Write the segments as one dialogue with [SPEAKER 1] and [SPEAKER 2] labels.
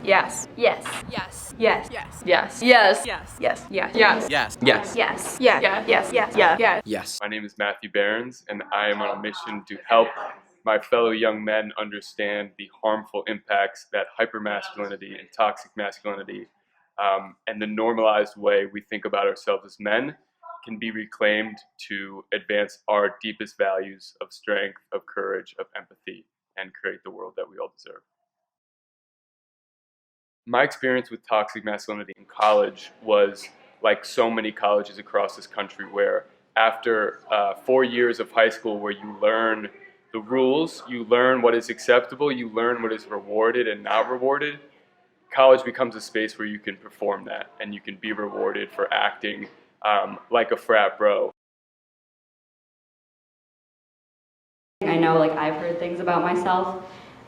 [SPEAKER 1] Yes. Yes.
[SPEAKER 2] Yes.
[SPEAKER 1] Yes.
[SPEAKER 2] Yes.
[SPEAKER 1] Yes. Yes.
[SPEAKER 2] Yes.
[SPEAKER 1] Yes. Yes.
[SPEAKER 2] Yes.
[SPEAKER 3] Yes.
[SPEAKER 1] Yes. Yes. Yeah. Yes. Yes. Yeah. Yeah.
[SPEAKER 3] Yes.
[SPEAKER 4] My name is Matthew Behrens, and I am on a mission to help my fellow young men understand the harmful impacts that hypermasculinity and toxic masculinity and the normalized way we think about ourselves as men can be reclaimed to advance our deepest values of strength, of courage, of empathy, and create the world that we all deserve. My experience with toxic masculinity in college was like so many colleges across this country, where after 4 years of high school where you learn the rules, you learn what is acceptable, you learn what is rewarded and not rewarded, college becomes a space where you can perform that and you can be rewarded for acting like a frat bro.
[SPEAKER 5] I know, like, I've heard things about myself,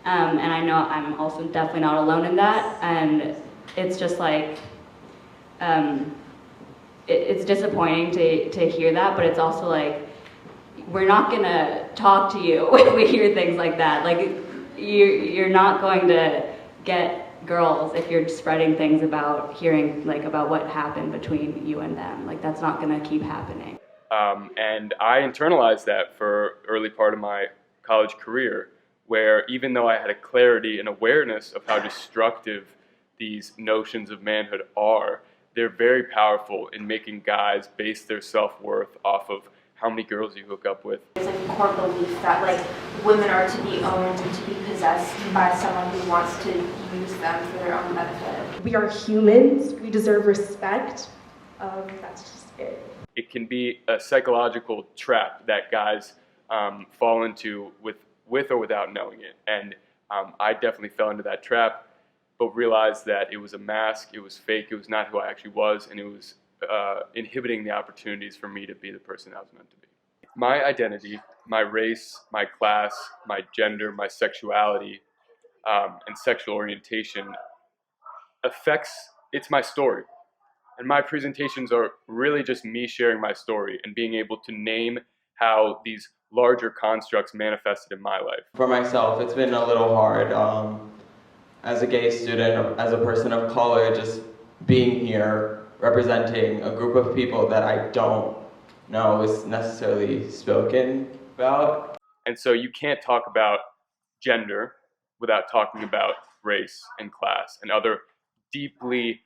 [SPEAKER 5] and I know I'm also definitely not alone in that, and it's just like, it's disappointing to hear that, but it's also like, we're not gonna talk to you if we hear things like that. Like, you're not going to get girls if you're spreading things about hearing, like, about what happened between you and them. Like, that's not gonna keep happening.
[SPEAKER 4] And I internalized that for early part of my college career, where even though I had a clarity and awareness of how destructive these notions of manhood are, they're very powerful in making guys base their self-worth off of how many girls you hook up with.
[SPEAKER 6] It's like a core belief that like women are to be owned and to be possessed by someone who wants to use them for their own benefit.
[SPEAKER 7] We are humans. We deserve respect. That's just it.
[SPEAKER 4] It can be a psychological trap that guys fall into with or without knowing it. And I definitely fell into that trap, but realized that it was a mask, it was fake, it was not who I actually was, and it was inhibiting the opportunities for me to be the person I was meant to be. My identity, my race, my class, my gender, my sexuality, and sexual orientation it's my story. And my presentations are really just me sharing my story and being able to name how these larger constructs manifested in my life.
[SPEAKER 8] For myself, it's been a little hard. As a gay student, as a person of color, just being here, representing a group of people that I don't know is necessarily spoken about.
[SPEAKER 4] And so you can't talk about gender without talking about race and class and other deeply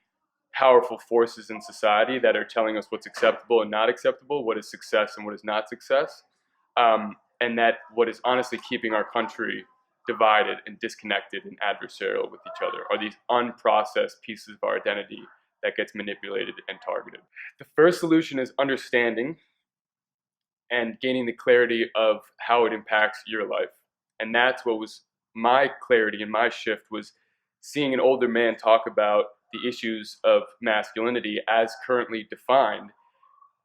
[SPEAKER 4] powerful forces in society that are telling us what's acceptable and not acceptable, what is success and what is not success, and that what is honestly keeping our country divided and disconnected and adversarial with each other are these unprocessed pieces of our identity that gets manipulated and targeted. The first solution is understanding and gaining the clarity of how it impacts your life. And that's what was my clarity and my shift, was seeing an older man talk about the issues of masculinity as currently defined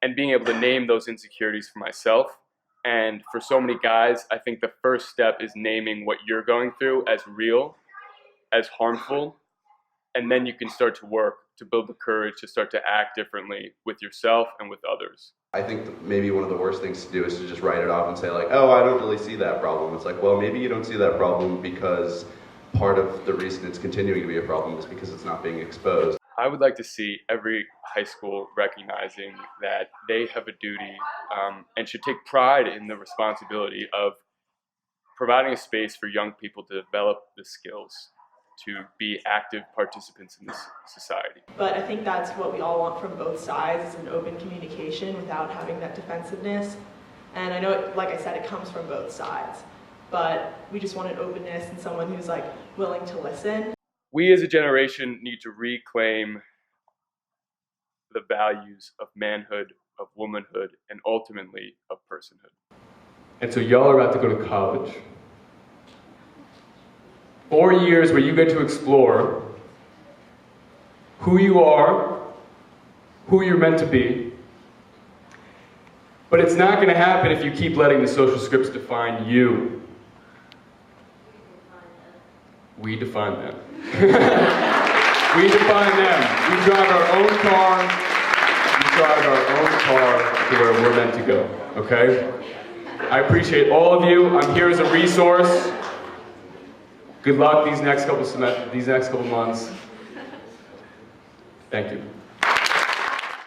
[SPEAKER 4] and being able to name those insecurities for myself. And for so many guys, I think the first step is naming what you're going through as real, as harmful, and then you can start to work to build the courage to start to act differently with yourself and with others.
[SPEAKER 9] I think maybe one of the worst things to do is to just write it off and say like, oh, I don't really see that problem. It's like, well, maybe you don't see that problem because part of the reason it's continuing to be a problem is because it's not being exposed.
[SPEAKER 4] I would like to see every high school recognizing that they have a duty and should take pride in the responsibility of providing a space for young people to develop the skills to be active participants in this society.
[SPEAKER 7] But I think that's what we all want from both sides, is an open communication without having that defensiveness. And I know, like I said, it comes from both sides. But we just want an openness and someone who's like willing to listen.
[SPEAKER 4] We as a generation need to reclaim the values of manhood, of womanhood, and ultimately of personhood.
[SPEAKER 10] And so y'all are about to go to college. 4 years where you get to explore who you are, who you're meant to be. But it's not going to happen if you keep letting the social scripts define you. We define them. We define them. We drive our own car. We drive our own car to where we're meant to go, okay? I appreciate all of you. I'm here as a resource. Good luck these next couple months. Thank you.